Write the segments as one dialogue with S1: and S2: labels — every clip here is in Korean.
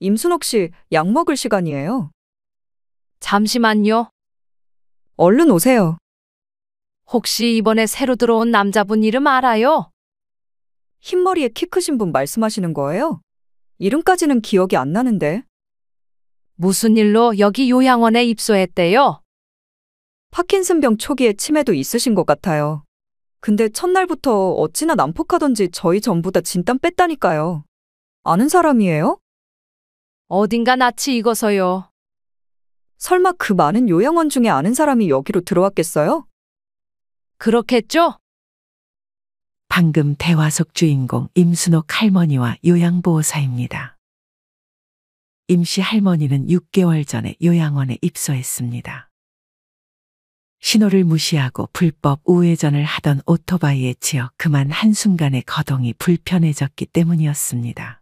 S1: 임순옥 씨, 약 먹을 시간이에요.
S2: 잠시만요.
S1: 얼른 오세요.
S2: 혹시 이번에 새로 들어온 남자분 이름 알아요?
S1: 흰머리에 키 크신 분 말씀하시는 거예요? 이름까지는 기억이 안 나는데.
S2: 무슨 일로 여기 요양원에 입소했대요?
S1: 파킨슨병 초기에 치매도 있으신 것 같아요. 근데 첫날부터 어찌나 난폭하던지 저희 전부 다 진땀 뺐다니까요. 아는 사람이에요?
S2: 어딘가 낯이 익어서요.
S1: 설마 그 많은 요양원 중에 아는 사람이 여기로 들어왔겠어요?
S2: 그렇겠죠?
S3: 방금 대화 속 주인공 임순옥 할머니와 요양보호사입니다. 임씨 할머니는 6개월 전에 요양원에 입소했습니다. 신호를 무시하고 불법 우회전을 하던 오토바이에 치여 그만 한순간에 거동이 불편해졌기 때문이었습니다.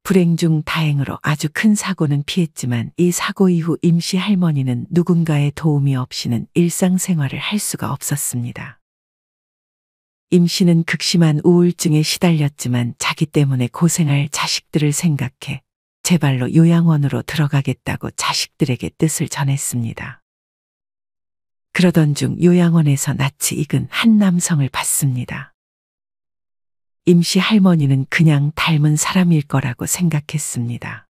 S3: 불행 중 다행으로 아주 큰 사고는 피했지만 이 사고 이후 임씨 할머니는 누군가의 도움이 없이는 일상생활을 할 수가 없었습니다. 임씨는 극심한 우울증에 시달렸지만 자기 때문에 고생할 자식들을 생각해 제발로 요양원으로 들어가겠다고 자식들에게 뜻을 전했습니다. 그러던 중 요양원에서 낯이 익은 한 남성을 봤습니다. 임씨 할머니는 그냥 닮은 사람일 거라고 생각했습니다.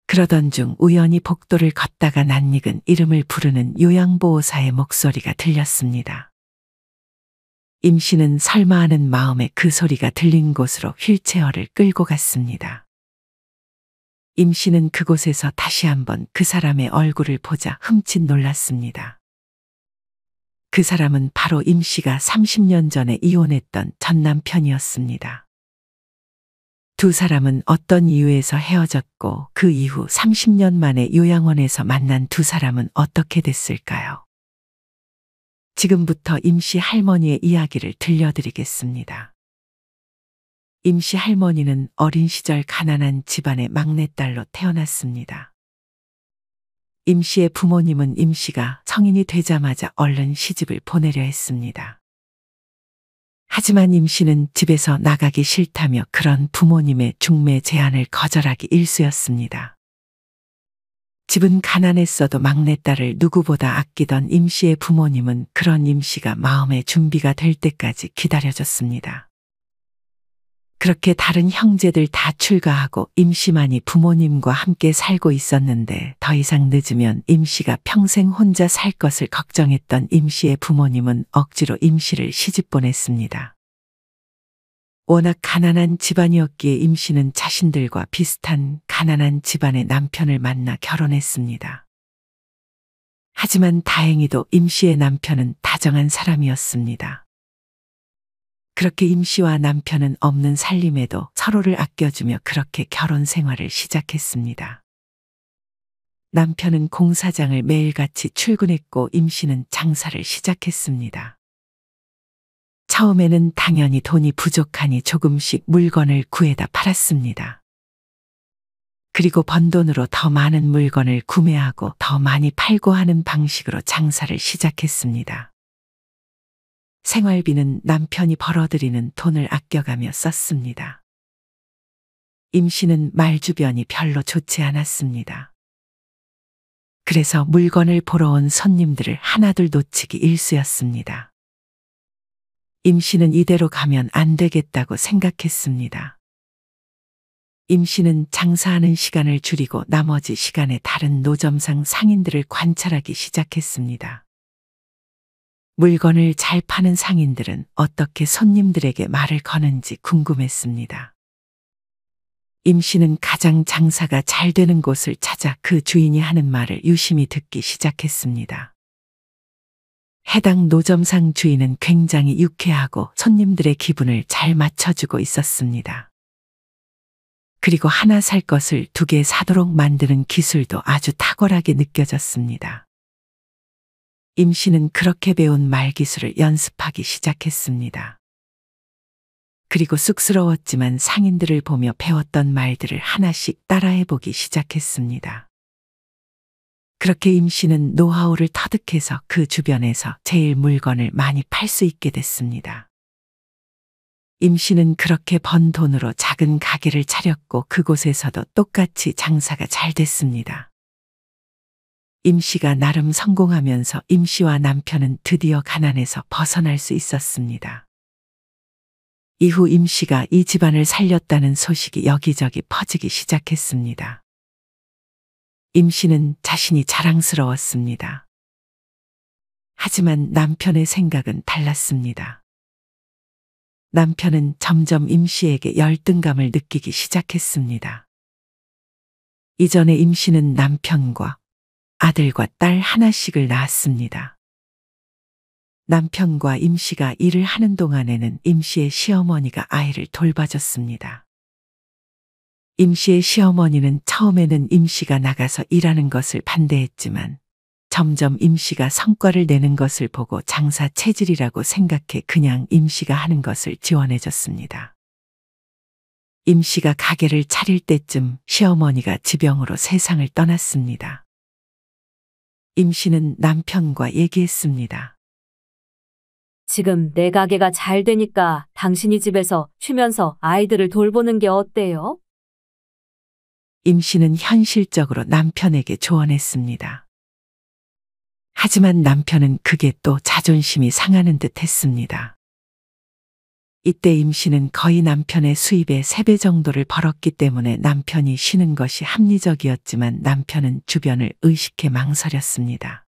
S3: 그러던 중 우연히 복도를 걷다가 낯익은 이름을 부르는 요양보호사의 목소리가 들렸습니다. 임씨는 설마 하는 마음에 그 소리가 들린 곳으로 휠체어를 끌고 갔습니다. 임씨는 그곳에서 다시 한번 그 사람의 얼굴을 보자 흠칫 놀랐습니다. 그 사람은 바로 임씨가 30년 전에 이혼했던 전 남편이었습니다. 두 사람은 어떤 이유에서 헤어졌고 그 이후 30년 만에 요양원에서 만난 두 사람은 어떻게 됐을까요? 지금부터 임씨 할머니의 이야기를 들려드리겠습니다. 임씨 할머니는 어린 시절 가난한 집안의 막내딸로 태어났습니다. 임씨의 부모님은 임씨가 성인이 되자마자 얼른 시집을 보내려 했습니다. 하지만 임씨는 집에서 나가기 싫다며 그런 부모님의 중매 제안을 거절하기 일쑤였습니다. 집은 가난했어도 막내딸을 누구보다 아끼던 임씨의 부모님은 그런 임씨가 마음의 준비가 될 때까지 기다려줬습니다. 그렇게 다른 형제들 다 출가하고 임씨만이 부모님과 함께 살고 있었는데 더 이상 늦으면 임씨가 평생 혼자 살 것을 걱정했던 임씨의 부모님은 억지로 임씨를 시집 보냈습니다. 워낙 가난한 집안이었기에 임씨는 자신들과 비슷한 가난한 집안의 남편을 만나 결혼했습니다. 하지만 다행히도 임씨의 남편은 다정한 사람이었습니다. 그렇게 임씨와 남편은 없는 살림에도 서로를 아껴주며 그렇게 결혼 생활을 시작했습니다. 남편은 공사장을 매일같이 출근했고 임씨는 장사를 시작했습니다. 처음에는 당연히 돈이 부족하니 조금씩 물건을 구해다 팔았습니다. 그리고 번 돈으로 더 많은 물건을 구매하고 더 많이 팔고 하는 방식으로 장사를 시작했습니다. 생활비는 남편이 벌어들이는 돈을 아껴가며 썼습니다. 임씨는 말주변이 별로 좋지 않았습니다. 그래서 물건을 보러 온 손님들을 하나둘 놓치기 일쑤였습니다. 임씨는 이대로 가면 안 되겠다고 생각했습니다. 임씨는 장사하는 시간을 줄이고 나머지 시간에 다른 노점상 상인들을 관찰하기 시작했습니다. 물건을 잘 파는 상인들은 어떻게 손님들에게 말을 거는지 궁금했습니다. 임씨는 가장 장사가 잘 되는 곳을 찾아 그 주인이 하는 말을 유심히 듣기 시작했습니다. 해당 노점상 주인은 굉장히 유쾌하고 손님들의 기분을 잘 맞춰주고 있었습니다. 그리고 하나 살 것을 두 개 사도록 만드는 기술도 아주 탁월하게 느껴졌습니다. 임씨는 그렇게 배운 말 기술을 연습하기 시작했습니다. 그리고 쑥스러웠지만 상인들을 보며 배웠던 말들을 하나씩 따라해보기 시작했습니다. 그렇게 임씨는 노하우를 터득해서 그 주변에서 제일 물건을 많이 팔 수 있게 됐습니다. 임 씨는 그렇게 번 돈으로 작은 가게를 차렸고 그곳에서도 똑같이 장사가 잘 됐습니다. 임 씨가 나름 성공하면서 임 씨와 남편은 드디어 가난에서 벗어날 수 있었습니다. 이후 임 씨가 이 집안을 살렸다는 소식이 여기저기 퍼지기 시작했습니다. 임 씨는 자신이 자랑스러웠습니다. 하지만 남편의 생각은 달랐습니다. 남편은 점점 임 씨에게 열등감을 느끼기 시작했습니다. 이전에 임 씨는 남편과 아들과 딸 하나씩을 낳았습니다. 남편과 임 씨가 일을 하는 동안에는 임 씨의 시어머니가 아이를 돌봐줬습니다. 임 씨의 시어머니는 처음에는 임 씨가 나가서 일하는 것을 반대했지만 점점 임 씨가 성과를 내는 것을 보고 장사 체질이라고 생각해 그냥 임 씨가 하는 것을 지원해줬습니다. 임 씨가 가게를 차릴 때쯤 시어머니가 지병으로 세상을 떠났습니다. 임 씨는 남편과 얘기했습니다.
S4: 지금 내 가게가 잘 되니까 당신이 집에서 쉬면서 아이들을 돌보는 게 어때요?
S3: 임 씨는 현실적으로 남편에게 조언했습니다. 하지만 남편은 그게 또 자존심이 상하는 듯 했습니다. 이때 임 씨는 거의 남편의 수입의 3배 정도를 벌었기 때문에 남편이 쉬는 것이 합리적이었지만 남편은 주변을 의식해 망설였습니다.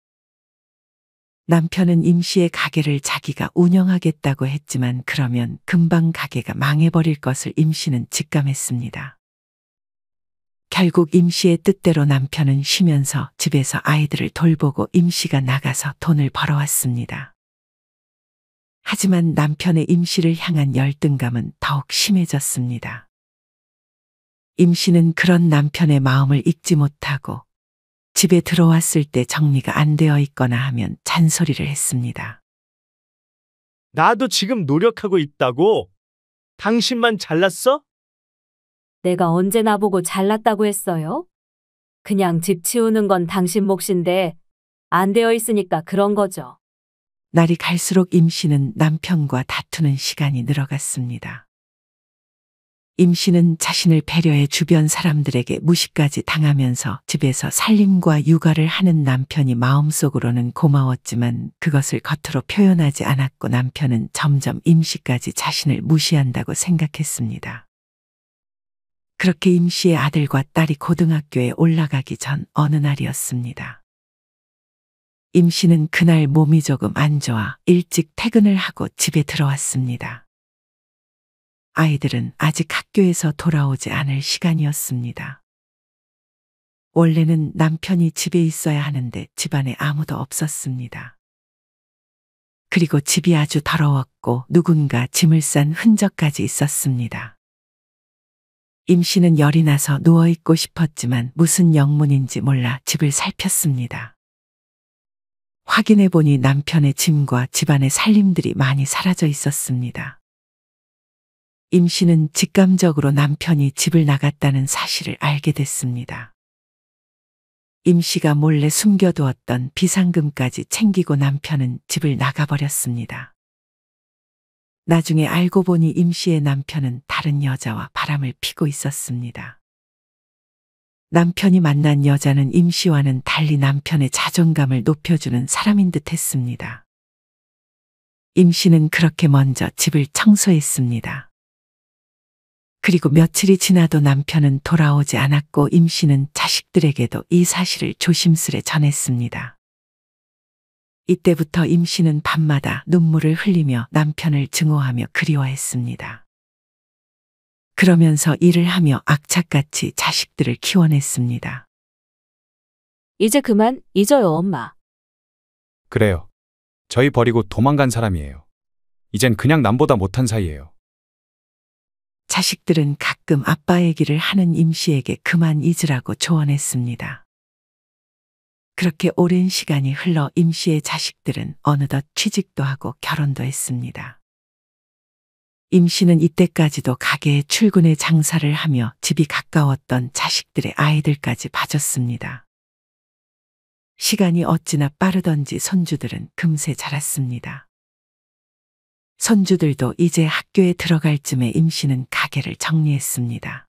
S3: 남편은 임 씨의 가게를 자기가 운영하겠다고 했지만 그러면 금방 가게가 망해버릴 것을 임 씨는 직감했습니다. 결국 임 씨의 뜻대로 남편은 쉬면서 집에서 아이들을 돌보고 임 씨가 나가서 돈을 벌어왔습니다. 하지만 남편의 임 씨를 향한 열등감은 더욱 심해졌습니다. 임 씨는 그런 남편의 마음을 읽지 못하고 집에 들어왔을 때 정리가 안 되어 있거나 하면 잔소리를 했습니다.
S5: 나도 지금 노력하고 있다고. 당신만 잘났어?
S4: 내가 언제 나보고 잘났다고 했어요? 그냥 집 치우는 건 당신 몫인데 안 되어 있으니까 그런 거죠.
S3: 날이 갈수록 임 씨는 남편과 다투는 시간이 늘어갔습니다. 임 씨는 자신을 배려해 주변 사람들에게 무시까지 당하면서 집에서 살림과 육아를 하는 남편이 마음속으로는 고마웠지만 그것을 겉으로 표현하지 않았고 남편은 점점 임 씨까지 자신을 무시한다고 생각했습니다. 그렇게 임 씨의 아들과 딸이 고등학교에 올라가기 전 어느 날이었습니다. 임 씨는 그날 몸이 조금 안 좋아 일찍 퇴근을 하고 집에 들어왔습니다. 아이들은 아직 학교에서 돌아오지 않을 시간이었습니다. 원래는 남편이 집에 있어야 하는데 집안에 아무도 없었습니다. 그리고 집이 아주 더러웠고 누군가 짐을 싼 흔적까지 있었습니다. 임 씨는 열이 나서 누워있고 싶었지만 무슨 영문인지 몰라 집을 살폈습니다. 확인해 보니 남편의 짐과 집안의 살림들이 많이 사라져 있었습니다. 임 씨는 직감적으로 남편이 집을 나갔다는 사실을 알게 됐습니다. 임 씨가 몰래 숨겨두었던 비상금까지 챙기고 남편은 집을 나가버렸습니다. 나중에 알고 보니 임 씨의 남편은 다른 여자와 바람을 피고 있었습니다. 남편이 만난 여자는 임 씨와는 달리 남편의 자존감을 높여주는 사람인 듯 했습니다. 임 씨는 그렇게 먼저 집을 청소했습니다. 그리고 며칠이 지나도 남편은 돌아오지 않았고 임 씨는 자식들에게도 이 사실을 조심스레 전했습니다. 이때부터 임 씨는 밤마다 눈물을 흘리며 남편을 증오하며 그리워했습니다. 그러면서 일을 하며 악착같이 자식들을 키워냈습니다.
S4: 이제 그만 잊어요, 엄마.
S6: 그래요. 저희 버리고 도망간 사람이에요. 이젠 그냥 남보다 못한 사이예요.
S3: 자식들은 가끔 아빠 얘기를 하는 임 씨에게 그만 잊으라고 조언했습니다. 그렇게 오랜 시간이 흘러 임 씨의 자식들은 어느덧 취직도 하고 결혼도 했습니다. 임 씨는 이때까지도 가게에 출근해 장사를 하며 집이 가까웠던 자식들의 아이들까지 봐줬습니다. 시간이 어찌나 빠르던지 손주들은 금세 자랐습니다. 손주들도 이제 학교에 들어갈 쯤에 임 씨는 가게를 정리했습니다.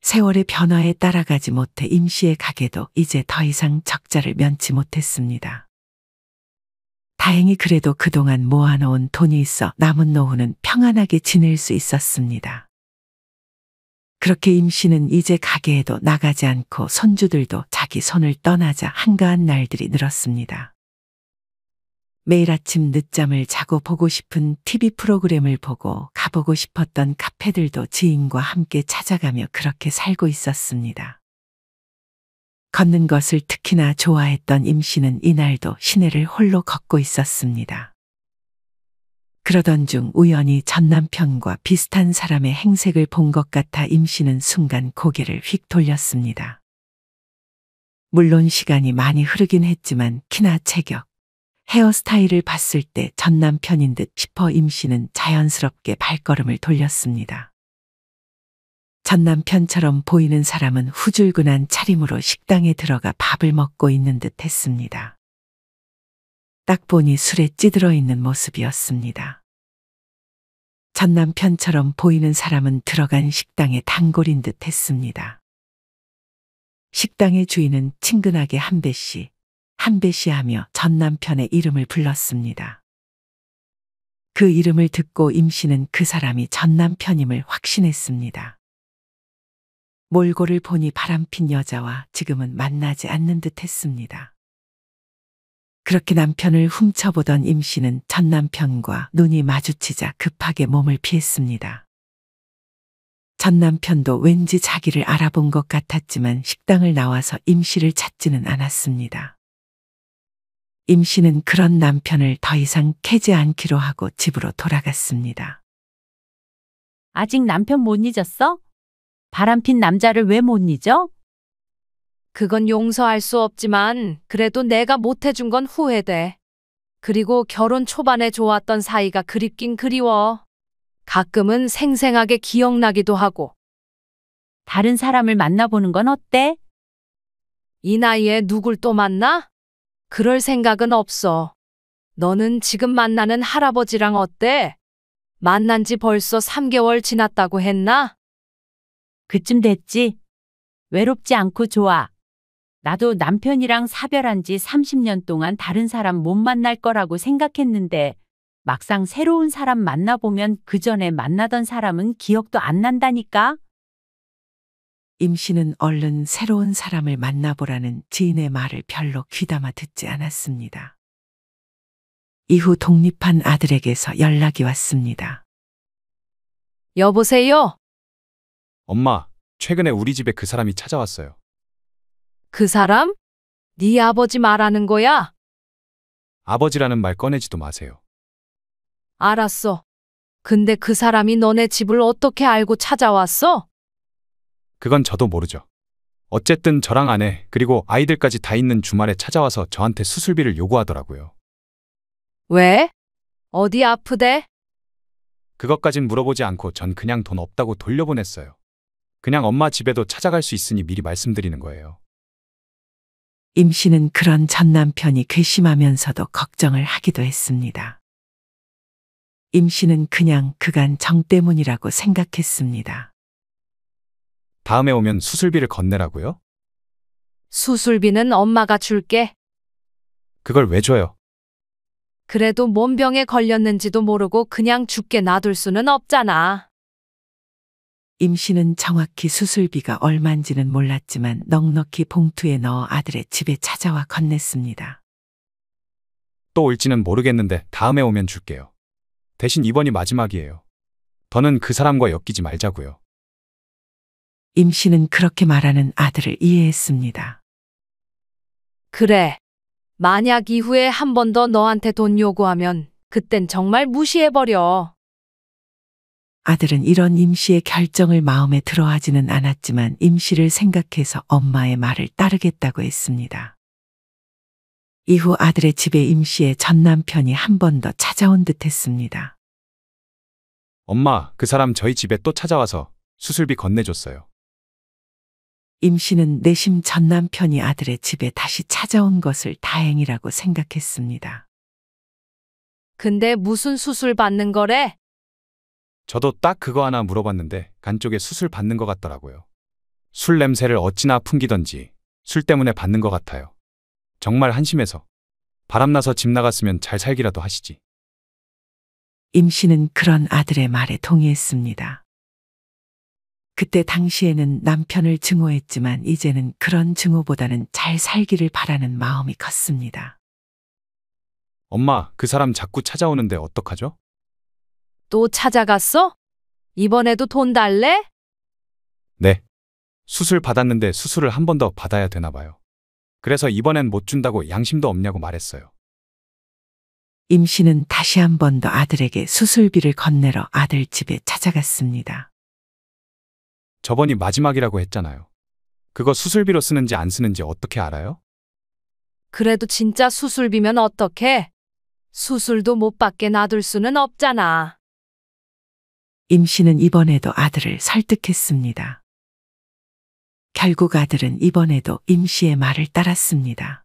S3: 세월의 변화에 따라가지 못해 임 씨의 가게도 이제 더 이상 적자를 면치 못했습니다. 다행히 그래도 그동안 모아놓은 돈이 있어 남은 노후는 평안하게 지낼 수 있었습니다. 그렇게 임 씨는 이제 가게에도 나가지 않고 손주들도 자기 손을 떠나자 한가한 날들이 늘었습니다. 매일 아침 늦잠을 자고 보고 싶은 TV 프로그램을 보고 가보고 싶었던 카페들도 지인과 함께 찾아가며 그렇게 살고 있었습니다. 걷는 것을 특히나 좋아했던 임 씨는 이날도 시내를 홀로 걷고 있었습니다. 그러던 중 우연히 전 남편과 비슷한 사람의 행색을 본 것 같아 임 씨는 순간 고개를 휙 돌렸습니다. 물론 시간이 많이 흐르긴 했지만 키나 체격, 헤어스타일을 봤을 때 전 남편인 듯 싶어 임 씨는 자연스럽게 발걸음을 돌렸습니다. 전 남편처럼 보이는 사람은 후줄근한 차림으로 식당에 들어가 밥을 먹고 있는 듯 했습니다. 딱 보니 술에 찌들어 있는 모습이었습니다. 전 남편처럼 보이는 사람은 들어간 식당의 단골인 듯 했습니다. 식당의 주인은 친근하게 한배 씨 하며 전 남편의 이름을 불렀습니다. 그 이름을 듣고 임 씨는 그 사람이 전 남편임을 확신했습니다. 몰골을 보니 바람핀 여자와 지금은 만나지 않는 듯 했습니다. 그렇게 남편을 훔쳐보던 임 씨는 전 남편과 눈이 마주치자 급하게 몸을 피했습니다. 전 남편도 왠지 자기를 알아본 것 같았지만 식당을 나와서 임 씨를 찾지는 않았습니다. 임 씨는 그런 남편을 더 이상 캐지 않기로 하고 집으로 돌아갔습니다.
S7: 아직 남편 못 잊었어? 바람핀 남자를 왜 못 잊어?
S2: 그건 용서할 수 없지만 그래도 내가 못해준 건 후회돼. 그리고 결혼 초반에 좋았던 사이가 그립긴 그리워. 가끔은 생생하게 기억나기도 하고.
S7: 다른 사람을 만나보는 건 어때?
S2: 이 나이에 누굴 또 만나? 그럴 생각은 없어. 너는 지금 만나는 할아버지랑 어때? 만난 지 벌써 3개월 지났다고 했나?
S7: 그쯤 됐지. 외롭지 않고 좋아. 나도 남편이랑 사별한 지 30년 동안 다른 사람 못 만날 거라고 생각했는데 막상 새로운 사람 만나보면 그 전에 만나던 사람은 기억도 안 난다니까?
S3: 임 씨는 얼른 새로운 사람을 만나보라는 지인의 말을 별로 귀담아 듣지 않았습니다. 이후 독립한 아들에게서 연락이 왔습니다.
S2: 여보세요?
S6: 엄마, 최근에 우리 집에 그 사람이 찾아왔어요.
S2: 그 사람? 네 아버지 말하는 거야?
S6: 아버지라는 말 꺼내지도 마세요.
S2: 알았어. 근데 그 사람이 너네 집을 어떻게 알고 찾아왔어?
S6: 그건 저도 모르죠. 어쨌든 저랑 아내 그리고 아이들까지 다 있는 주말에 찾아와서 저한테 수술비를 요구하더라고요.
S2: 왜? 어디 아프대?
S6: 그것까진 물어보지 않고 전 그냥 돈 없다고 돌려보냈어요. 그냥 엄마 집에도 찾아갈 수 있으니 미리 말씀드리는 거예요.
S3: 임 씨는 그런 전 남편이 괘씸하면서도 걱정을 하기도 했습니다. 임 씨는 그냥 그간 정 때문이라고 생각했습니다.
S6: 다음에 오면 수술비를 건네라고요?
S2: 수술비는 엄마가 줄게.
S6: 그걸 왜 줘요?
S2: 그래도 뭔 병에 걸렸는지도 모르고 그냥 죽게 놔둘 수는 없잖아.
S3: 임 씨는 정확히 수술비가 얼만지는 몰랐지만 넉넉히 봉투에 넣어 아들의 집에 찾아와 건넸습니다.
S6: 또 올지는 모르겠는데 다음에 오면 줄게요. 대신 이번이 마지막이에요. 더는 그 사람과 엮이지 말자고요.
S3: 임 씨는 그렇게 말하는 아들을 이해했습니다.
S2: 그래. 만약 이후에 한 번 더 너한테 돈 요구하면 그땐 정말 무시해버려.
S3: 아들은 이런 임 씨의 결정을 마음에 들어하지는 않았지만 임 씨를 생각해서 엄마의 말을 따르겠다고 했습니다. 이후 아들의 집에 임 씨의 전 남편이 한 번 더 찾아온 듯 했습니다.
S6: 엄마, 그 사람 저희 집에 또 찾아와서 수술비 건네줬어요.
S3: 임 씨는 내심 전 남편이 아들의 집에 다시 찾아온 것을 다행이라고 생각했습니다.
S2: 근데 무슨 수술 받는 거래?
S6: 저도 딱 그거 하나 물어봤는데 간 쪽에 수술 받는 것 같더라고요. 술 냄새를 어찌나 풍기던지 술 때문에 받는 것 같아요. 정말 한심해서. 바람나서 집 나갔으면 잘 살기라도 하시지.
S3: 임 씨는 그런 아들의 말에 동의했습니다. 그때 당시에는 남편을 증오했지만 이제는 그런 증오보다는 잘 살기를 바라는 마음이 컸습니다.
S6: 엄마, 그 사람 자꾸 찾아오는데 어떡하죠?
S2: 또 찾아갔어? 이번에도 돈 달래?
S6: 네. 수술 받았는데 수술을 한 번 더 받아야 되나 봐요. 그래서 이번엔 못 준다고 양심도 없냐고 말했어요.
S3: 임 씨는 다시 한 번 더 아들에게 수술비를 건네러 아들 집에 찾아갔습니다.
S6: 저번이 마지막이라고 했잖아요. 그거 수술비로 쓰는지 안 쓰는지 어떻게 알아요?
S2: 그래도 진짜 수술비면 어떡해? 수술도 못 받게 놔둘 수는 없잖아.
S3: 임 씨는 이번에도 아들을 설득했습니다. 결국 아들은 이번에도 임 씨의 말을 따랐습니다.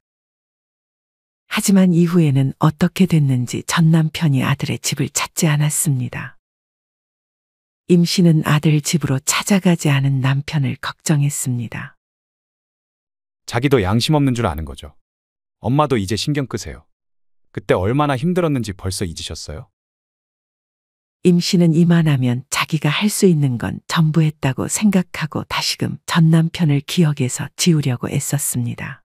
S3: 하지만 이후에는 어떻게 됐는지 전 남편이 아들의 집을 찾지 않았습니다. 임 씨는 아들 집으로 찾아가지 않은 남편을 걱정했습니다.
S6: 자기도 양심 없는 줄 아는 거죠. 엄마도 이제 신경 끄세요. 그때 얼마나 힘들었는지 벌써 잊으셨어요?
S3: 임 씨는 이만하면 자기가 할 수 있는 건 전부 했다고 생각하고 다시금 전 남편을 기억에서 지우려고 애썼습니다.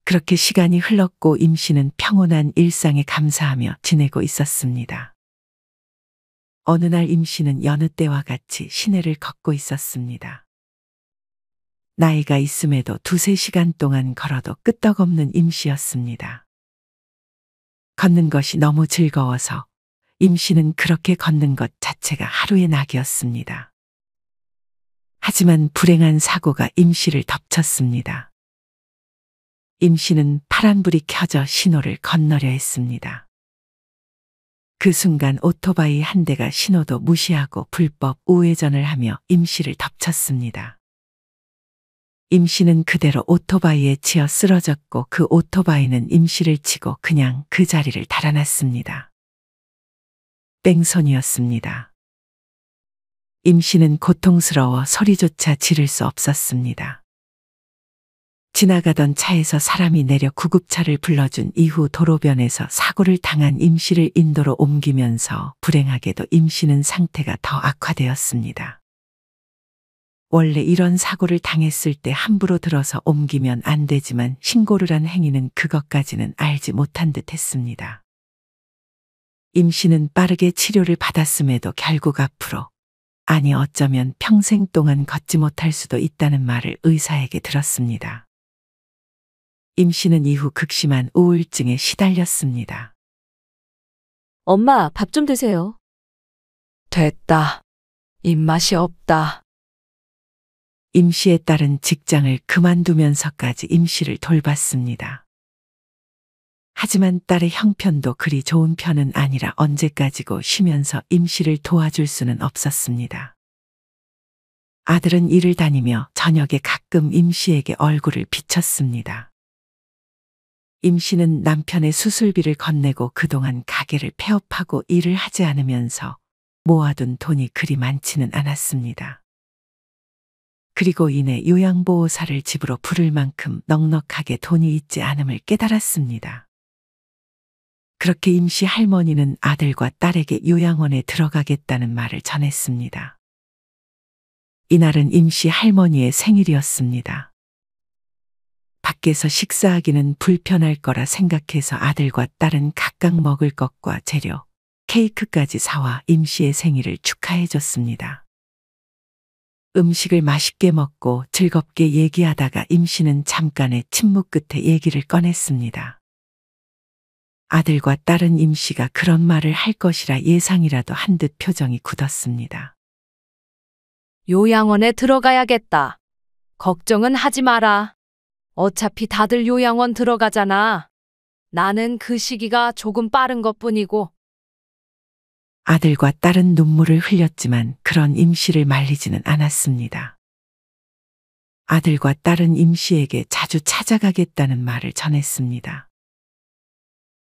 S3: 그렇게 시간이 흘렀고 임 씨는 평온한 일상에 감사하며 지내고 있었습니다. 어느 날 임 씨는 여느 때와 같이 시내를 걷고 있었습니다. 나이가 있음에도 2~3시간 동안 걸어도 끄떡없는 임 씨였습니다. 걷는 것이 너무 즐거워서 임 씨는 그렇게 걷는 것 자체가 하루의 낙이었습니다. 하지만 불행한 사고가 임 씨를 덮쳤습니다. 임 씨는 파란불이 켜져 신호를 건너려 했습니다. 그 순간 오토바이 한 대가 신호도 무시하고 불법 우회전을 하며 임 씨를 덮쳤습니다. 임 씨는 그대로 오토바이에 치여 쓰러졌고 그 오토바이는 임 씨를 치고 그냥 그 자리를 달아났습니다. 뺑소니였습니다. 임 씨는 고통스러워 소리조차 지를 수 없었습니다. 지나가던 차에서 사람이 내려 구급차를 불러준 이후 도로변에서 사고를 당한 임 씨를 인도로 옮기면서 불행하게도 임 씨는 상태가 더 악화되었습니다. 원래 이런 사고를 당했을 때 함부로 들어서 옮기면 안 되지만 신고를 한 행위는 그것까지는 알지 못한 듯 했습니다. 임 씨는 빠르게 치료를 받았음에도 결국 앞으로, 아니 어쩌면 평생 동안 걷지 못할 수도 있다는 말을 의사에게 들었습니다. 임 씨는 이후 극심한 우울증에 시달렸습니다.
S4: 엄마, 밥 좀 드세요.
S2: 됐다. 입맛이 없다.
S3: 임 씨의 딸은 직장을 그만두면서까지 임 씨를 돌봤습니다. 하지만 딸의 형편도 그리 좋은 편은 아니라 언제까지고 쉬면서 임 씨를 도와줄 수는 없었습니다. 아들은 일을 다니며 저녁에 가끔 임 씨에게 얼굴을 비쳤습니다. 임 씨는 남편의 수술비를 건네고 그동안 가게를 폐업하고 일을 하지 않으면서 모아둔 돈이 그리 많지는 않았습니다. 그리고 이내 요양보호사를 집으로 부를 만큼 넉넉하게 돈이 있지 않음을 깨달았습니다. 그렇게 임 씨 할머니는 아들과 딸에게 요양원에 들어가겠다는 말을 전했습니다. 이날은 임 씨 할머니의 생일이었습니다. 밖에서 식사하기는 불편할 거라 생각해서 아들과 딸은 각각 먹을 것과 재료, 케이크까지 사와 임 씨의 생일을 축하해 줬습니다. 음식을 맛있게 먹고 즐겁게 얘기하다가 임 씨는 잠깐의 침묵 끝에 얘기를 꺼냈습니다. 아들과 딸은 임 씨가 그런 말을 할 것이라 예상이라도 한 듯 표정이 굳었습니다.
S2: 요양원에 들어가야겠다. 걱정은 하지 마라. 어차피 다들 요양원 들어가잖아. 나는 그 시기가 조금 빠른 것뿐이고.
S3: 아들과 딸은 눈물을 흘렸지만 그런 임 씨를 말리지는 않았습니다. 아들과 딸은 임 씨에게 자주 찾아가겠다는 말을 전했습니다.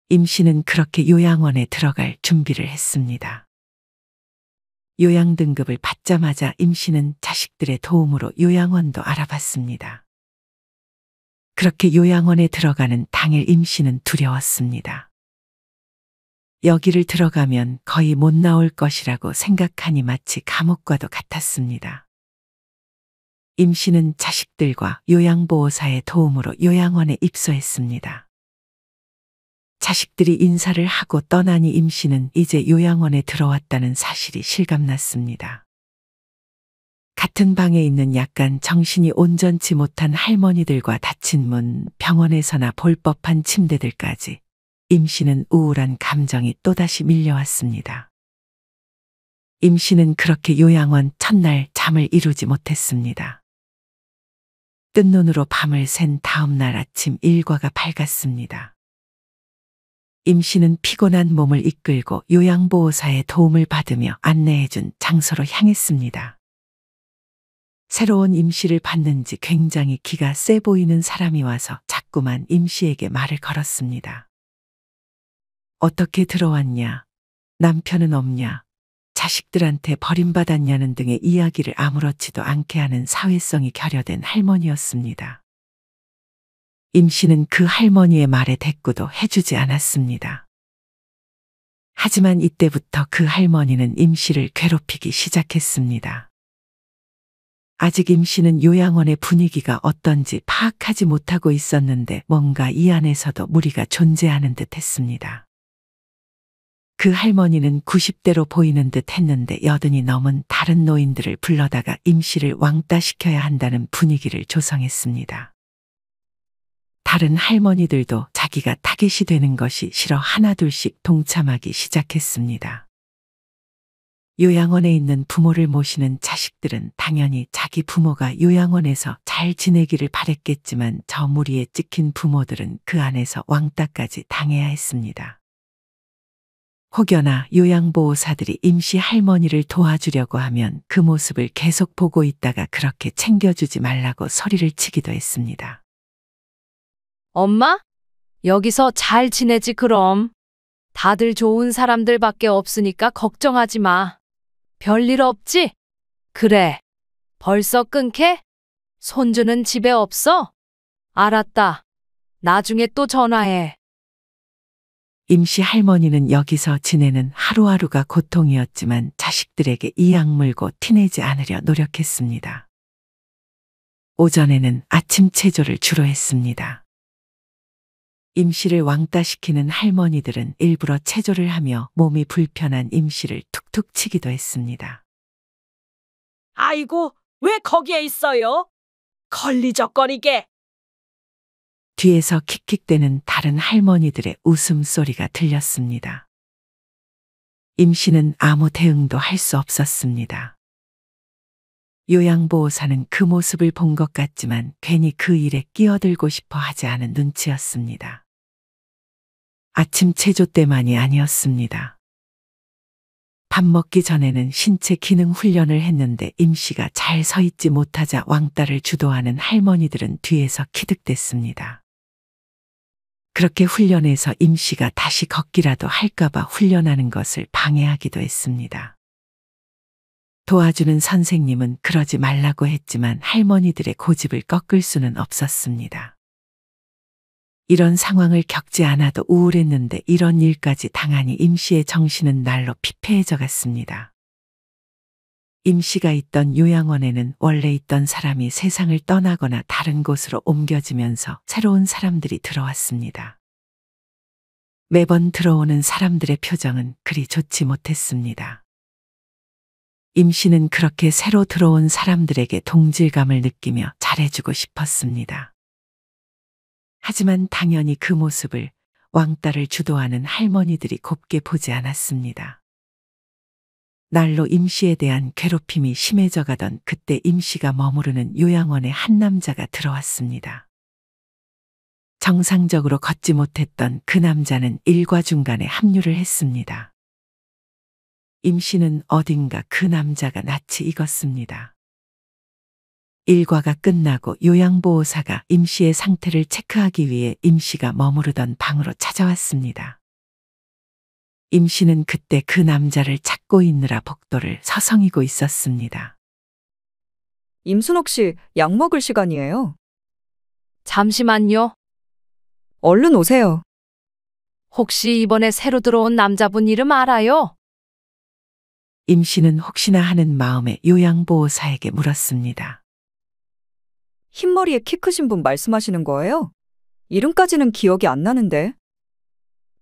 S3: 임 씨는 그렇게 요양원에 들어갈 준비를 했습니다. 요양 등급을 받자마자 임 씨는 자식들의 도움으로 요양원도 알아봤습니다. 그렇게 요양원에 들어가는 당일 임 씨는 두려웠습니다. 여기를 들어가면 거의 못 나올 것이라고 생각하니 마치 감옥과도 같았습니다. 임 씨는 자식들과 요양보호사의 도움으로 요양원에 입소했습니다. 자식들이 인사를 하고 떠나니 임 씨는 이제 요양원에 들어왔다는 사실이 실감났습니다. 같은 방에 있는 약간 정신이 온전치 못한 할머니들과 닫힌 문, 병원에서나 볼 법한 침대들까지 임 씨는 우울한 감정이 또다시 밀려왔습니다. 임 씨는 그렇게 요양원 첫날 잠을 이루지 못했습니다. 뜬 눈으로 밤을 샌 다음 날 아침 일과가 밝았습니다. 임 씨는 피곤한 몸을 이끌고 요양보호사의 도움을 받으며 안내해준 장소로 향했습니다. 새로운 임 씨를 봤는지 굉장히 기가 세 보이는 사람이 와서 자꾸만 임 씨에게 말을 걸었습니다. 어떻게 들어왔냐? 남편은 없냐? 자식들한테 버림받았냐는 등의 이야기를 아무렇지도 않게 하는 사회성이 결여된 할머니였습니다. 임 씨는 그 할머니의 말에 대꾸도 해주지 않았습니다. 하지만 이때부터 그 할머니는 임 씨를 괴롭히기 시작했습니다. 아직 임 씨는 요양원의 분위기가 어떤지 파악하지 못하고 있었는데 뭔가 이 안에서도 무리가 존재하는 듯 했습니다. 그 할머니는 90대로 보이는 듯 했는데 80이 넘은 다른 노인들을 불러다가 임 씨를 왕따시켜야 한다는 분위기를 조성했습니다. 다른 할머니들도 자기가 타겟이 되는 것이 싫어 하나둘씩 동참하기 시작했습니다. 요양원에 있는 부모를 모시는 자식들은 당연히 자기 부모가 요양원에서 잘 지내기를 바랬겠지만 저 무리에 찍힌 부모들은 그 안에서 왕따까지 당해야 했습니다. 혹여나 요양보호사들이 임씨 할머니를 도와주려고 하면 그 모습을 계속 보고 있다가 그렇게 챙겨주지 말라고 소리를 치기도 했습니다.
S2: 엄마? 여기서 잘 지내지 그럼. 다들 좋은 사람들밖에 없으니까 걱정하지 마. 별일 없지? 그래. 벌써 끊게? 손주는 집에 없어? 알았다. 나중에 또 전화해.
S3: 임씨 할머니는 여기서 지내는 하루하루가 고통이었지만 자식들에게 이 악물고 티내지 않으려 노력했습니다. 오전에는 아침 체조를 주로 했습니다. 임씨를 왕따시키는 할머니들은 일부러 체조를 하며 몸이 불편한 임씨를 툭툭 치기도 했습니다.
S8: 아이고, 왜 거기에 있어요? 걸리적거리게.
S3: 뒤에서 킥킥대는 다른 할머니들의 웃음소리가 들렸습니다. 임씨는 아무 대응도 할 수 없었습니다. 요양보호사는 그 모습을 본 것 같지만 괜히 그 일에 끼어들고 싶어 하지 않은 눈치였습니다. 아침 체조 때만이 아니었습니다. 밥 먹기 전에는 신체 기능 훈련을 했는데 임씨가 잘 서 있지 못하자 왕따를 주도하는 할머니들은 뒤에서 키득댔습니다. 그렇게 훈련해서 임씨가 다시 걷기라도 할까봐 훈련하는 것을 방해하기도 했습니다. 도와주는 선생님은 그러지 말라고 했지만 할머니들의 고집을 꺾을 수는 없었습니다. 이런 상황을 겪지 않아도 우울했는데 이런 일까지 당하니 임씨의 정신은 날로 피폐해져 갔습니다. 임씨가 있던 요양원에는 원래 있던 사람이 세상을 떠나거나 다른 곳으로 옮겨지면서 새로운 사람들이 들어왔습니다. 매번 들어오는 사람들의 표정은 그리 좋지 못했습니다. 임씨는 그렇게 새로 들어온 사람들에게 동질감을 느끼며 잘해주고 싶었습니다. 하지만 당연히 그 모습을 왕따를 주도하는 할머니들이 곱게 보지 않았습니다. 날로 임씨에 대한 괴롭힘이 심해져 가던 그때 임씨가 머무르는 요양원에 한 남자가 들어왔습니다. 정상적으로 걷지 못했던 그 남자는 일과 중간에 합류를 했습니다. 임씨는 어딘가 그 남자가 낯이 익었습니다. 일과가 끝나고 요양보호사가 임 씨의 상태를 체크하기 위해 임 씨가 머무르던 방으로 찾아왔습니다. 임 씨는 그때 그 남자를 찾고 있느라 복도를 서성이고 있었습니다.
S1: 임순옥 씨, 약 먹을 시간이에요.
S2: 잠시만요.
S1: 얼른 오세요.
S2: 혹시 이번에 새로 들어온 남자분 이름 알아요?
S3: 임 씨는 혹시나 하는 마음에 요양보호사에게 물었습니다.
S1: 흰머리에 키 크신 분 말씀하시는 거예요? 이름까지는 기억이 안 나는데.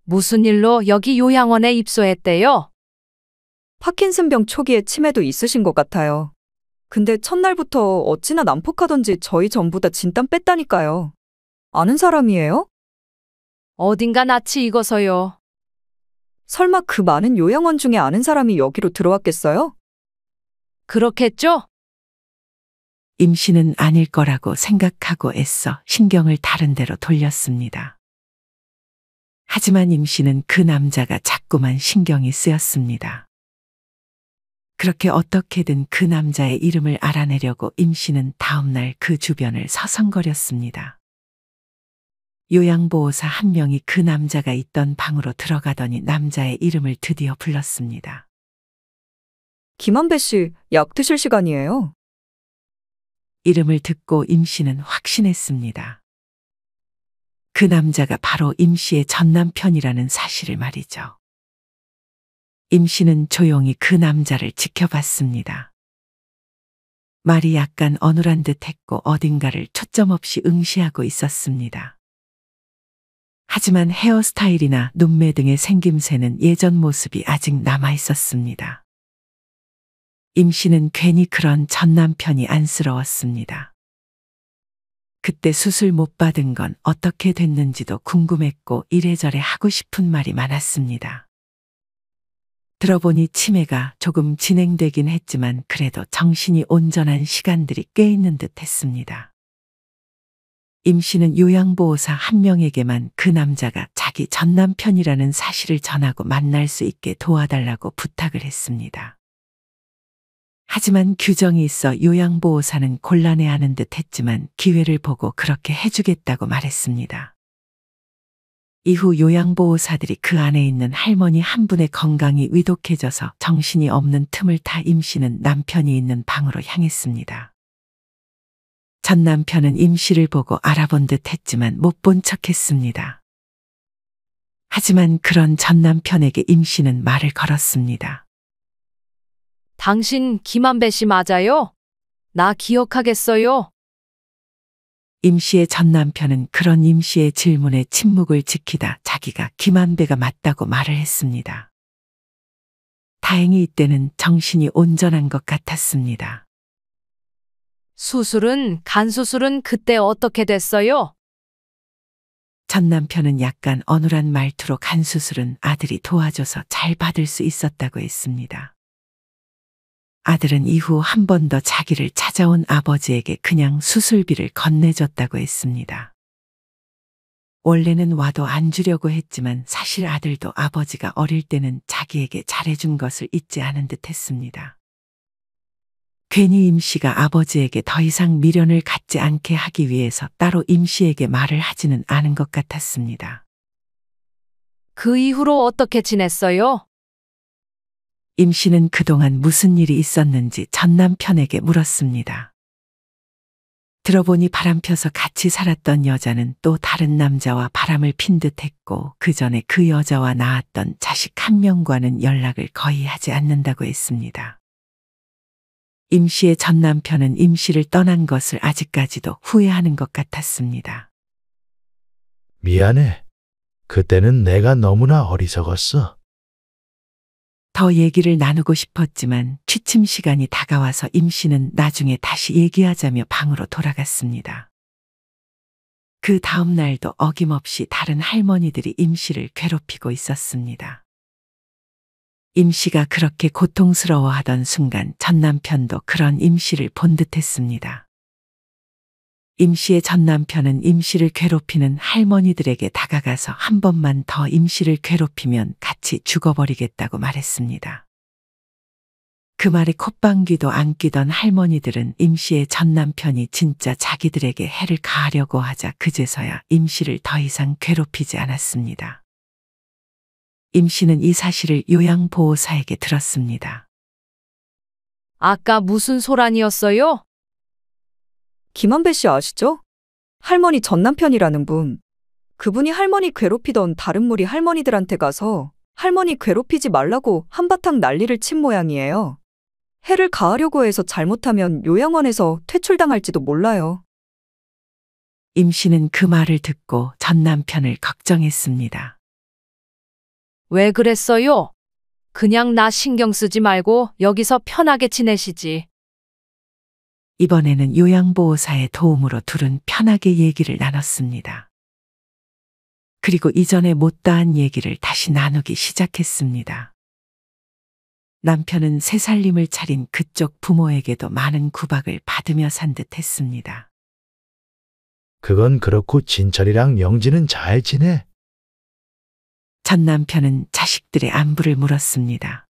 S2: 무슨 일로 여기 요양원에 입소했대요?
S1: 파킨슨병 초기에 치매도 있으신 것 같아요. 근데 첫날부터 어찌나 난폭하던지 저희 전부 다 진땀 뺐다니까요. 아는 사람이에요?
S2: 어딘가 낯이 익어서요.
S1: 설마 그 많은 요양원 중에 아는 사람이 여기로 들어왔겠어요?
S2: 그렇겠죠?
S3: 임 씨는 아닐 거라고 생각하고 애써 신경을 다른 데로 돌렸습니다. 하지만 임 씨는 그 남자가 자꾸만 신경이 쓰였습니다. 그렇게 어떻게든 그 남자의 이름을 알아내려고 임 씨는 다음날 그 주변을 서성거렸습니다. 요양보호사 한 명이 그 남자가 있던 방으로 들어가더니 남자의 이름을 드디어 불렀습니다.
S1: 김한배 씨, 약 드실 시간이에요.
S3: 이름을 듣고 임 씨는 확신했습니다. 그 남자가 바로 임 씨의 전 남편이라는 사실을 말이죠. 임 씨는 조용히 그 남자를 지켜봤습니다. 말이 약간 어눌한 듯 했고 어딘가를 초점 없이 응시하고 있었습니다. 하지만 헤어스타일이나 눈매 등의 생김새는 예전 모습이 아직 남아 있었습니다. 임 씨는 괜히 그런 전 남편이 안쓰러웠습니다. 그때 수술 못 받은 건 어떻게 됐는지도 궁금했고 이래저래 하고 싶은 말이 많았습니다. 들어보니 치매가 조금 진행되긴 했지만 그래도 정신이 온전한 시간들이 꽤 있는 듯 했습니다. 임 씨는 요양보호사 한 명에게만 그 남자가 자기 전 남편이라는 사실을 전하고 만날 수 있게 도와달라고 부탁을 했습니다. 하지만 규정이 있어 요양보호사는 곤란해하는 듯 했지만 기회를 보고 그렇게 해주겠다고 말했습니다. 이후 요양보호사들이 그 안에 있는 할머니 한 분의 건강이 위독해져서 정신이 없는 틈을 타 임 씨는 남편이 있는 방으로 향했습니다. 전 남편은 임 씨를 보고 알아본 듯 했지만 못 본 척했습니다. 하지만 그런 전 남편에게 임 씨는 말을 걸었습니다.
S2: 당신 김한배 씨 맞아요? 나 기억하겠어요?
S3: 임 씨의 전 남편은 그런 임 씨의 질문에 침묵을 지키다 자기가 김한배가 맞다고 말을 했습니다. 다행히 이때는 정신이 온전한 것 같았습니다.
S2: 수술은, 간 수술은 그때 어떻게 됐어요?
S3: 전 남편은 약간 어눌한 말투로 간 수술은 아들이 도와줘서 잘 받을 수 있었다고 했습니다. 아들은 이후 한 번 더 자기를 찾아온 아버지에게 그냥 수술비를 건네줬다고 했습니다. 원래는 와도 안 주려고 했지만 사실 아들도 아버지가 어릴 때는 자기에게 잘해준 것을 잊지 않은 듯 했습니다. 괜히 임 씨가 아버지에게 더 이상 미련을 갖지 않게 하기 위해서 따로 임 씨에게 말을 하지는 않은 것 같았습니다.
S2: 그 이후로 어떻게 지냈어요?
S3: 임 씨는 그동안 무슨 일이 있었는지 전 남편에게 물었습니다. 들어보니 바람펴서 같이 살았던 여자는 또 다른 남자와 바람을 핀 듯했고 그 전에 그 여자와 낳았던 자식 한 명과는 연락을 거의 하지 않는다고 했습니다. 임 씨의 전 남편은 임 씨를 떠난 것을 아직까지도 후회하는 것 같았습니다.
S5: 미안해. 그때는 내가 너무나 어리석었어.
S3: 더 얘기를 나누고 싶었지만 취침 시간이 다가와서 임 씨는 나중에 다시 얘기하자며 방으로 돌아갔습니다. 그 다음 날도 어김없이 다른 할머니들이 임 씨를 괴롭히고 있었습니다. 임 씨가 그렇게 고통스러워하던 순간 전 남편도 그런 임 씨를 본 듯했습니다. 임 씨의 전 남편은 임 씨를 괴롭히는 할머니들에게 다가가서 한 번만 더 임 씨를 괴롭히면 같이 죽어버리겠다고 말했습니다. 그 말에 콧방귀도 안 뀌던 할머니들은 임 씨의 전 남편이 진짜 자기들에게 해를 가하려고 하자 그제서야 임 씨를 더 이상 괴롭히지 않았습니다. 임 씨는 이 사실을 요양보호사에게 들었습니다.
S2: 아까 무슨 소란이었어요?
S1: 김한배 씨 아시죠? 할머니 전 남편이라는 분. 그분이 할머니 괴롭히던 다른 무리 할머니들한테 가서 할머니 괴롭히지 말라고 한바탕 난리를 친 모양이에요. 해를 가하려고 해서 잘못하면 요양원에서 퇴출당할지도 몰라요.
S3: 임 씨는 그 말을 듣고 전 남편을 걱정했습니다.
S2: 왜 그랬어요? 그냥 나 신경 쓰지 말고 여기서 편하게 지내시지.
S3: 이번에는 요양보호사의 도움으로 둘은 편하게 얘기를 나눴습니다. 그리고 이전에 못다한 얘기를 다시 나누기 시작했습니다. 남편은 새 살림을 차린 그쪽 부모에게도 많은 구박을 받으며 산 듯 했습니다.
S5: 그건 그렇고 진철이랑 영지는 잘 지내?
S3: 전 남편은 자식들의 안부를 물었습니다.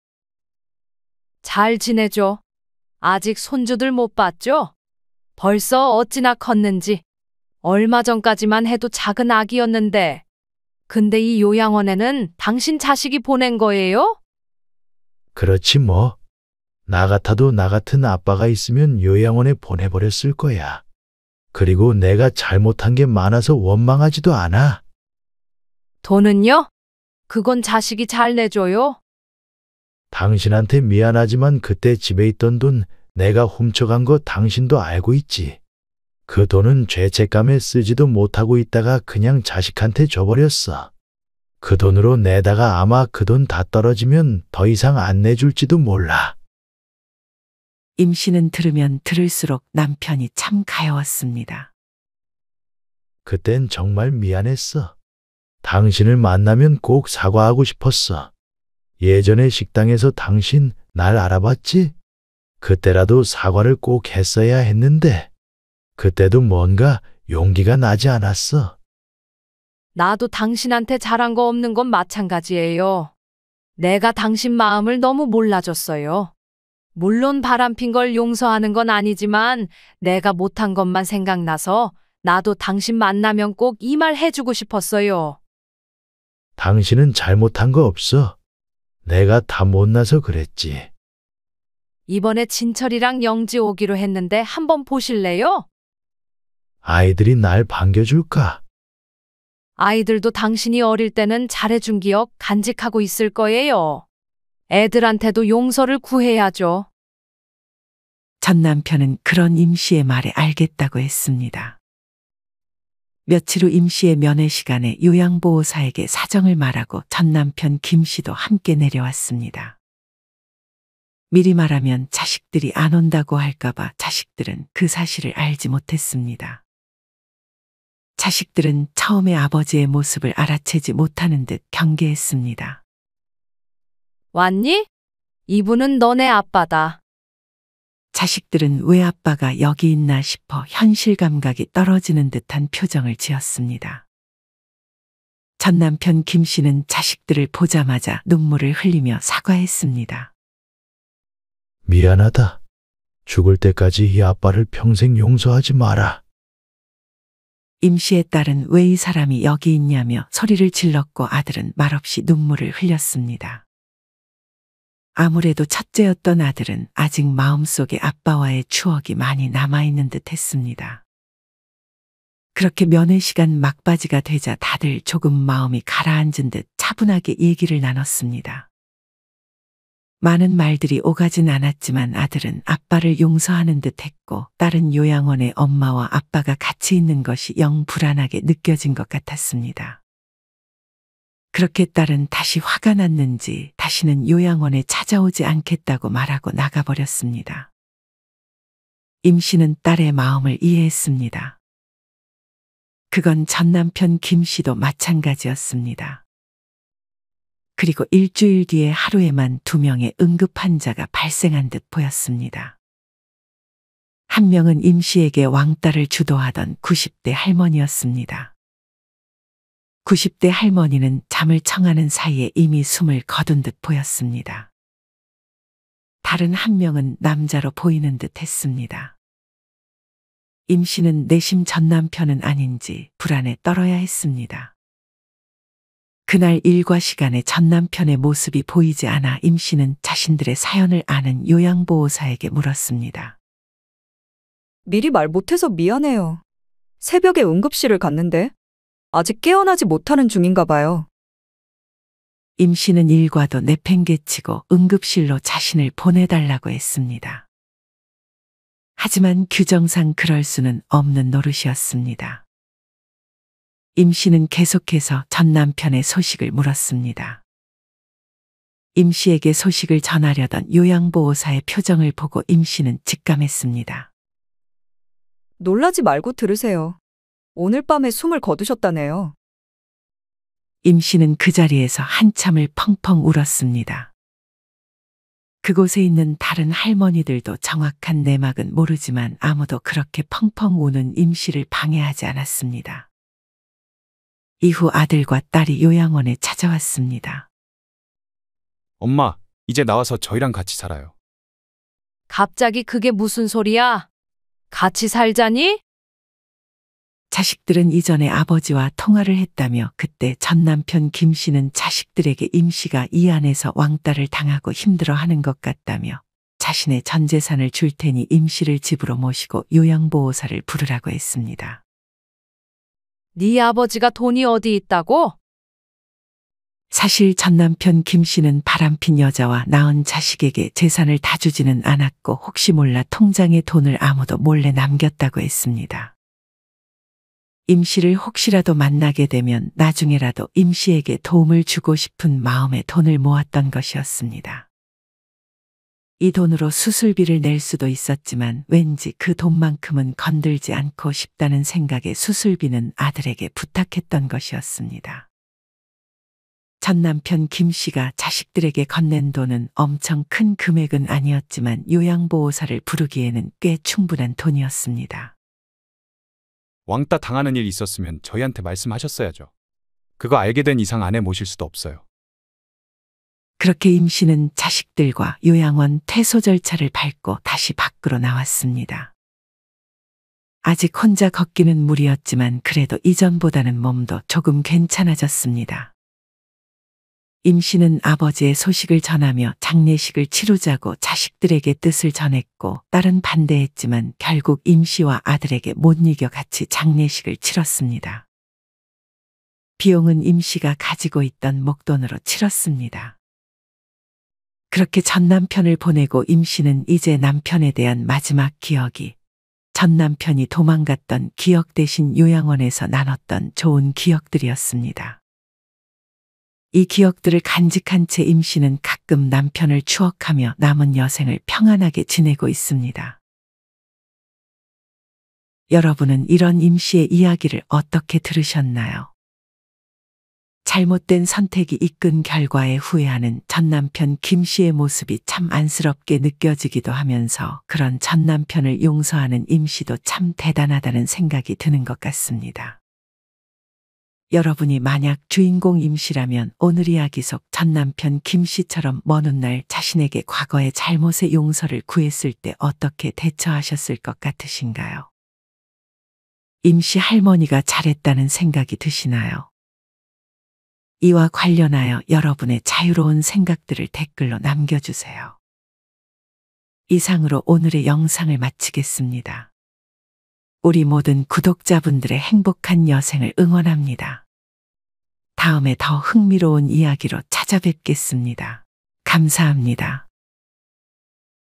S2: 잘 지내죠? 아직 손주들 못 봤죠? 벌써 어찌나 컸는지. 얼마 전까지만 해도 작은 아기였는데. 근데 이 요양원에는 당신 자식이 보낸 거예요?
S5: 그렇지 뭐. 나 같아도 나 같은 아빠가 있으면 요양원에 보내버렸을 거야. 그리고 내가 잘못한 게 많아서 원망하지도 않아.
S2: 돈은요? 그건 자식이 잘 내줘요?
S5: 당신한테 미안하지만 그때 집에 있던 돈 내가 훔쳐간 거 당신도 알고 있지. 그 돈은 죄책감에 쓰지도 못하고 있다가 그냥 자식한테 줘버렸어. 그 돈으로 내다가 아마 그 돈 다 떨어지면 더 이상 안 내줄지도 몰라.
S3: 임 씨는 들으면 들을수록 남편이 참 가여웠습니다.
S5: 그땐 정말 미안했어. 당신을 만나면 꼭 사과하고 싶었어. 예전에 식당에서 당신 날 알아봤지? 그때라도 사과를 꼭 했어야 했는데 그때도 뭔가 용기가 나지 않았어.
S2: 나도 당신한테 잘한 거 없는 건 마찬가지예요. 내가 당신 마음을 너무 몰라줬어요. 물론 바람핀 걸 용서하는 건 아니지만 내가 못한 것만 생각나서 나도 당신 만나면 꼭 이 말 해주고 싶었어요.
S5: 당신은 잘못한 거 없어. 내가 다 못나서 그랬지.
S2: 이번에 진철이랑 영지 오기로 했는데 한번 보실래요?
S5: 아이들이 날 반겨줄까?
S2: 아이들도 당신이 어릴 때는 잘해준 기억 간직하고 있을 거예요. 애들한테도 용서를 구해야죠.
S3: 전 남편은 그런 임 씨의 말에 알겠다고 했습니다. 며칠 후 임 씨의 면회 시간에 요양보호사에게 사정을 말하고 전 남편 김 씨도 함께 내려왔습니다. 미리 말하면 자식들이 안 온다고 할까봐 자식들은 그 사실을 알지 못했습니다. 자식들은 처음에 아버지의 모습을 알아채지 못하는 듯 경계했습니다.
S2: 왔니? 이분은 너네 아빠다.
S3: 자식들은 왜 아빠가 여기 있나 싶어 현실 감각이 떨어지는 듯한 표정을 지었습니다. 전 남편 김 씨는 자식들을 보자마자 눈물을 흘리며 사과했습니다.
S5: 미안하다. 죽을 때까지 이 아빠를 평생 용서하지 마라.
S3: 임 씨의 딸은 왜 이 사람이 여기 있냐며 소리를 질렀고 아들은 말없이 눈물을 흘렸습니다. 아무래도 첫째였던 아들은 아직 마음속에 아빠와의 추억이 많이 남아있는 듯 했습니다. 그렇게 면회 시간 막바지가 되자 다들 조금 마음이 가라앉은 듯 차분하게 얘기를 나눴습니다. 많은 말들이 오가진 않았지만 아들은 아빠를 용서하는 듯 했고 딸은 요양원에 엄마와 아빠가 같이 있는 것이 영 불안하게 느껴진 것 같았습니다. 그렇게 딸은 다시 화가 났는지 다시는 요양원에 찾아오지 않겠다고 말하고 나가버렸습니다. 임 씨는 딸의 마음을 이해했습니다. 그건 전 남편 김 씨도 마찬가지였습니다. 그리고 일주일 뒤에 하루에만 2명의 응급 환자가 발생한 듯 보였습니다. 한 명은 임 씨에게 왕따를 주도하던 90대 할머니였습니다. 90대 할머니는 잠을 청하는 사이에 이미 숨을 거둔 듯 보였습니다. 다른 한 명은 남자로 보이는 듯 했습니다. 임 씨는 내심 전 남편은 아닌지 불안에 떨어야 했습니다. 그날 일과 시간에 전 남편의 모습이 보이지 않아 임 씨는 자신들의 사연을 아는 요양보호사에게 물었습니다.
S1: 미리 말 못해서 미안해요. 새벽에 응급실을 갔는데 아직 깨어나지 못하는 중인가 봐요.
S3: 임 씨는 일과도 내팽개치고 응급실로 자신을 보내달라고 했습니다. 하지만 규정상 그럴 수는 없는 노릇이었습니다. 임 씨는 계속해서 전 남편의 소식을 물었습니다. 임 씨에게 소식을 전하려던 요양보호사의 표정을 보고 임 씨는 직감했습니다.
S1: 놀라지 말고 들으세요. 오늘 밤에 숨을 거두셨다네요.
S3: 임 씨는 그 자리에서 한참을 펑펑 울었습니다. 그곳에 있는 다른 할머니들도 정확한 내막은 모르지만 아무도 그렇게 펑펑 우는 임 씨를 방해하지 않았습니다. 이후 아들과 딸이 요양원에 찾아왔습니다.
S6: 엄마, 이제 나와서 저희랑 같이 살아요.
S2: 갑자기 그게 무슨 소리야? 같이 살자니?
S3: 자식들은 이전에 아버지와 통화를 했다며 그때 전 남편 김 씨는 자식들에게 임 씨가 이 안에서 왕따를 당하고 힘들어하는 것 같다며 자신의 전 재산을 줄 테니 임 씨를 집으로 모시고 요양보호사를 부르라고 했습니다.
S2: 네 아버지가 돈이 어디 있다고?
S3: 사실 전 남편 김 씨는 바람핀 여자와 낳은 자식에게 재산을 다 주지는 않았고 혹시 몰라 통장에 돈을 아무도 몰래 남겼다고 했습니다. 임 씨를 혹시라도 만나게 되면 나중에라도 임 씨에게 도움을 주고 싶은 마음에 돈을 모았던 것이었습니다. 이 돈으로 수술비를 낼 수도 있었지만 왠지 그 돈만큼은 건들지 않고 싶다는 생각에 수술비는 아들에게 부탁했던 것이었습니다. 전 남편 김 씨가 자식들에게 건넨 돈은 엄청 큰 금액은 아니었지만 요양보호사를 부르기에는 꽤 충분한 돈이었습니다.
S6: 왕따 당하는 일 있었으면 저희한테 말씀하셨어야죠. 그거 알게 된 이상 아내 모실 수도 없어요.
S3: 그렇게 임 씨는 자식들과 요양원 퇴소 절차를 밟고 다시 밖으로 나왔습니다. 아직 혼자 걷기는 무리였지만 그래도 이전보다는 몸도 조금 괜찮아졌습니다. 임 씨는 아버지의 소식을 전하며 장례식을 치르자고 자식들에게 뜻을 전했고 딸은 반대했지만 결국 임 씨와 아들에게 못 이겨 같이 장례식을 치렀습니다. 비용은 임 씨가 가지고 있던 목돈으로 치렀습니다. 그렇게 전 남편을 보내고 임 씨는 이제 남편에 대한 마지막 기억이 전 남편이 도망갔던 기억 대신 요양원에서 나눴던 좋은 기억들이었습니다. 이 기억들을 간직한 채 임 씨는 가끔 남편을 추억하며 남은 여생을 평안하게 지내고 있습니다. 여러분은 이런 임 씨의 이야기를 어떻게 들으셨나요? 잘못된 선택이 이끈 결과에 후회하는 전 남편 김 씨의 모습이 참 안쓰럽게 느껴지기도 하면서 그런 전 남편을 용서하는 임 씨도 참 대단하다는 생각이 드는 것 같습니다. 여러분이 만약 주인공 임 씨라면 오늘 이야기 속 전 남편 김 씨처럼 먼 훗날 자신에게 과거의 잘못의 용서를 구했을 때 어떻게 대처하셨을 것 같으신가요? 임 씨 할머니가 잘했다는 생각이 드시나요? 이와 관련하여 여러분의 자유로운 생각들을 댓글로 남겨주세요. 이상으로 오늘의 영상을 마치겠습니다. 우리 모든 구독자분들의 행복한 여생을 응원합니다. 다음에 더 흥미로운 이야기로 찾아뵙겠습니다. 감사합니다.